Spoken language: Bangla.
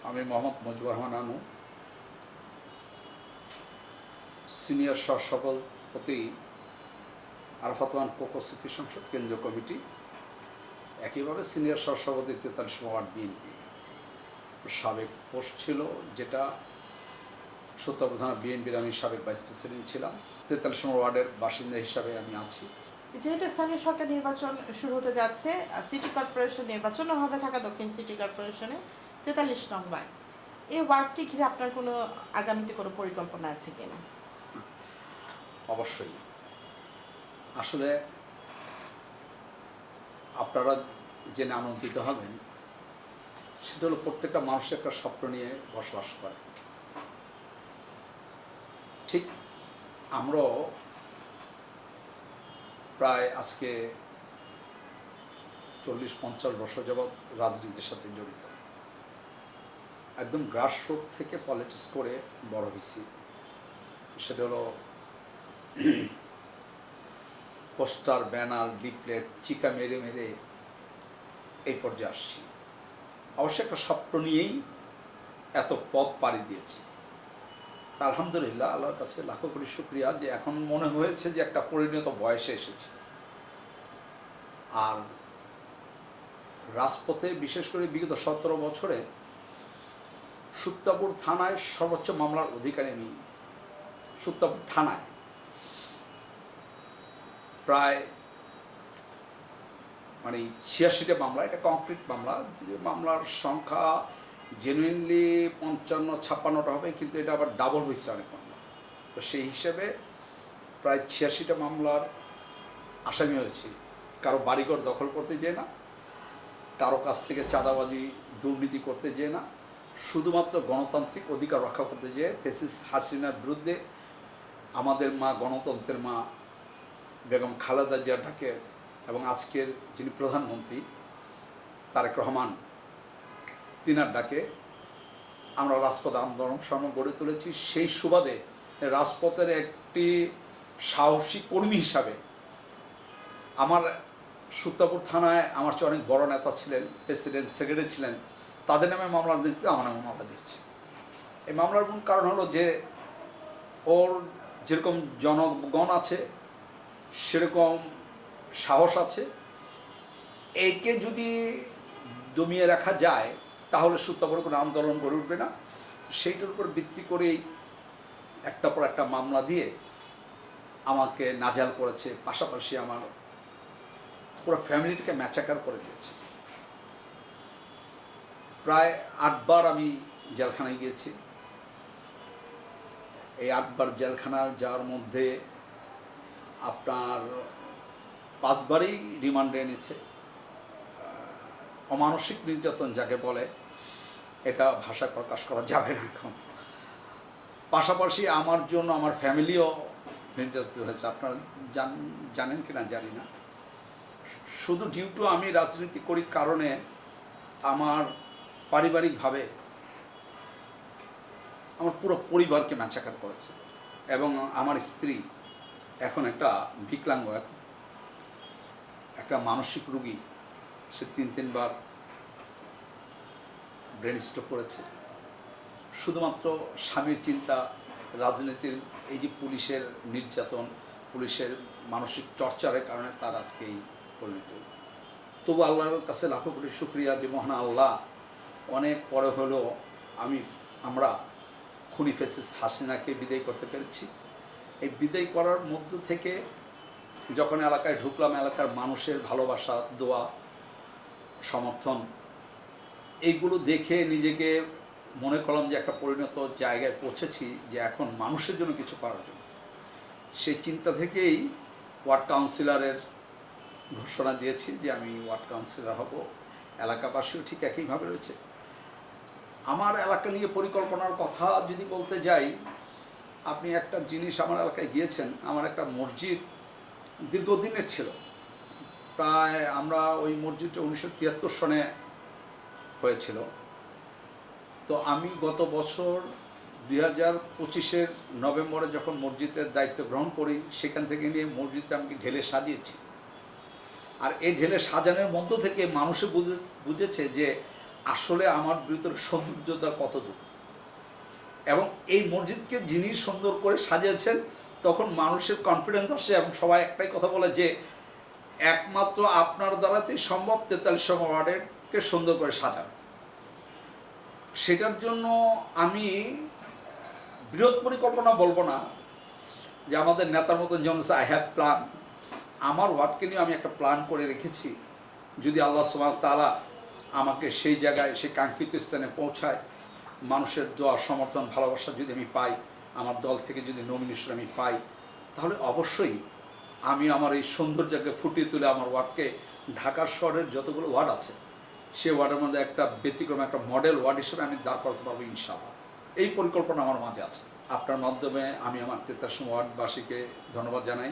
আমি মোহাম্মদ মুজিবুর রহমান আনু, সিনিয়র সহসভাপতি আরাফাত ওয়ান কোকো সিটি সংসদ কেন্দ্রীয় কমিটি, একইভাবে সিনিয়র সহসভাপতি 43 ওয়ার্ড বিএনপি। সাবেক পোস্ট ছিল যেটা সূত্রপ্রধান থানা বিএনপির, আমি সাবেক ভাইস প্রেসিডেন্ট ছিলাম। 43 ওয়ার্ডের বাসিন্দা হিসাবে আমি আছি। যেহেতু স্থানীয় সরকার নির্বাচন শুরু হতে যাচ্ছে, সিটি কর্পোরেশন নির্বাচনও হবে ঢাকা দক্ষিণ সিটি কর্পোরেশনে 43 নং ওয়ার্ড, এই ওয়ার্ডটি ঘিরে আপনার কোনো আগামীতে কোনো পরিকল্পনা আছে কিনা? অবশ্যই। আসলে আপনারা জেনে আনন্দিত হবেন, সেটা হলো প্রত্যেকটা মানুষের একটা স্বপ্ন নিয়ে বসবাস করে। ঠিক আমরাও প্রায় আজকে 40-50 বছর যাবৎ রাজনীতির সাথে জড়িত। একদম গ্রাসরুট থেকে পলিটিক্স করে বড় হয়েছি। সেটা হলো পোস্টার, ব্যানার, লিফলেট, চিকা মেরে মেরে এই পর্যায়ে আসছি। অবশ্যই একটা স্বপ্ন নিয়েই এত পথ পাড়ি দিয়েছি। আলহামদুলিল্লাহ, আল্লাহর কাছে লাখো কোটি শুকরিয়া যে এখন মনে হয়েছে যে একটা পরিণত বয়সে এসেছে। আর রাজপথে বিশেষ করে বিগত 17 বছরে সুত্তাপুর থানায় সর্বোচ্চ মামলার অধিকারী আমি। সুত্তাপুর থানায় প্রায় 86টা মামলা, এটা কংক্রিট মামলা। মামলার সংখ্যা জেনুইনলি 55-56টা হবে, কিন্তু এটা আবার ডাবল হয়েছে অনেক মামলা। তো সেই হিসেবে প্রায় 86টা মামলার আসামি হয়েছে। কারো বাড়িঘর দখল করতে যেয়ে না, কারো কাছ থেকে চাঁদাবাজি দুর্নীতি করতে যেয়ে না, শুধুমাত্র গণতান্ত্রিক অধিকার রক্ষা করতে যেয়ে ফ্যাসিস্ট হাসিনার বিরুদ্ধে আমাদের মা, গণতন্ত্রের মা বেগম খালেদা জিয়ার ডাকে এবং আজকের যিনি প্রধানমন্ত্রী তারেক রহমান, তিনার ডাকে আমরা রাজপথ আন্দোলন সংগ্রাম গড়ে তুলেছি। সেই সুবাদে রাজপথের একটি সাহসী কর্মী হিসাবে আমার সুত্তাপুর থানায় আমার চেয়ে অনেক বড় নেতা ছিলেন, প্রেসিডেন্ট, সেক্রেটারি ছিলেন, তাদের নামে মামলা দিতে আমার নামে মামলা দিয়েছি। এই মামলার মূল কারণ হলো যে ওর যেরকম জনগণ আছে সেরকম সাহস আছে। একে যদি দমিয়ে রাখা যায় তাহলে সুত্তাপুরে কোনো আন্দোলন গড়ে উঠবে না। সেইটার উপর ভিত্তি করেই একটা পর একটা মামলা দিয়ে আমাকে নাজেহাল করেছে, পাশাপাশি আমার পুরো ফ্যামিলিটাকে ম্যাচাকার করে দিয়েছে। প্রায় 8 বার আমি জেলখানায় গিয়েছি। এই 8 বার জেলখানায় যাওয়ার মধ্যে আপনার 5 বারই রিমান্ডে এনেছে। অমানসিক নির্যাতন যাকে বলে, এটা ভাষায় প্রকাশ করা যাবে না এখন। পাশাপাশি আমার জন্য আমার ফ্যামিলিও নির্যাতিত হয়েছে। আপনারা জানেন কি না জানি না। শুধু ডিউ আমি রাজনীতি করি কারণে আমার পারিবারিকভাবে আমার পুরো পরিবারকে ম্যাচাকার করেছে। এবং আমার স্ত্রী এখন একটা বিকলাঙ্গ, একটা মানসিক রোগী। সে 3 বার ব্রেন স্ট্রোক করেছে। শুধুমাত্র স্বামীর চিন্তা, রাজনীতির এই যে পুলিশের নির্যাতন, পুলিশের মানসিক টর্চারের কারণে তার আজকে এই পরিণত। তবু আল্লাহর কাছে লাখো কোটি শুকরিয়া যে মহান আল্লাহ অনেক পরে হলেও আমরা খুনি ফ্যাসিস্ট হাসিনাকে বিদায় করতে পেরেছি। এই বিদায় করার মধ্য থেকে যখন এলাকায় ঢুকলাম, এলাকার মানুষের ভালোবাসা, দোয়া, সমর্থন, এইগুলো দেখে নিজেকে মনে করলাম যে একটা পরিণত জায়গায় পৌঁছেছি যে এখন মানুষের জন্য কিছু করার জন্য। সেই চিন্তা থেকেই ওয়ার্ড কাউন্সিলরের ঘোষণা দিয়েছি যে আমি ওয়ার্ড কাউন্সিলর হব। এলাকাবাসীও ঠিক একইভাবে রয়েছে। আমার এলাকা নিয়ে পরিকল্পনার কথা যদি বলতে যাই, আপনি একটা জিনিস, আমার এলাকায় গিয়েছেন, আমার একটা মসজিদ দীর্ঘদিনের ছিল। প্রায় আমরা ওই মসজিদটা 1973 সনে হয়েছিল। তো আমি গত বছর 2025-এর নভেম্বরে যখন মসজিদের দায়িত্ব গ্রহণ করি, সেখান থেকে নিয়ে মসজিদটা আমি ঢেলে সাজিয়েছি। আর এই ঢেলে সাজানোর মধ্য থেকে মানুষে বুঝেছে যে আসলে আমার ভিতরে সৌন্দর্যতা কতদূর, এবং এই মসজিদকে যিনি সুন্দর করে সাজিয়েছেন তখন মানুষের কনফিডেন্স আসে এবং সবাই একটাই কথা বলে যে একমাত্র আপনার দ্বারাতেই সম্ভব 43 নম্বর ওয়ার্ডকে সুন্দর করে সাজানো। সেটার জন্য আমি বৃহৎ পরিকল্পনা বলবো না, যে আমাদের নেতার মতন যেমন আই হ্যাভ প্ল্যান, আমার ওয়ার্ডকে নিয়ে আমি একটা প্ল্যান করে রেখেছি। যদি আল্লাহ সুবহানাহু ওয়া তাআলা আমাকে সেই জায়গায়, সেই কাঙ্ক্ষিত স্থানে পৌঁছায়, মানুষের দোয়া, সমর্থন, ভালোবাসা যদি আমি পাই, আমার দল থেকে যদি নমিনেশন আমি পাই, তাহলে অবশ্যই আমি আমার এই সৌন্দর্যকে ফুটিয়ে তুলে আমার ওয়ার্ডকে ঢাকার শহরের যতগুলো ওয়ার্ড আছে সেই ওয়ার্ডের মধ্যে একটা ব্যতিক্রম, একটা মডেল ওয়ার্ড হিসেবে আমি দাঁড় করাতে পারবো ইনশাআল্লাহ। এই পরিকল্পনা আমার মাঝে আছে। আপনার মাধ্যমে আমি আমার 43 ওয়ার্ডবাসীকে ধন্যবাদ জানাই।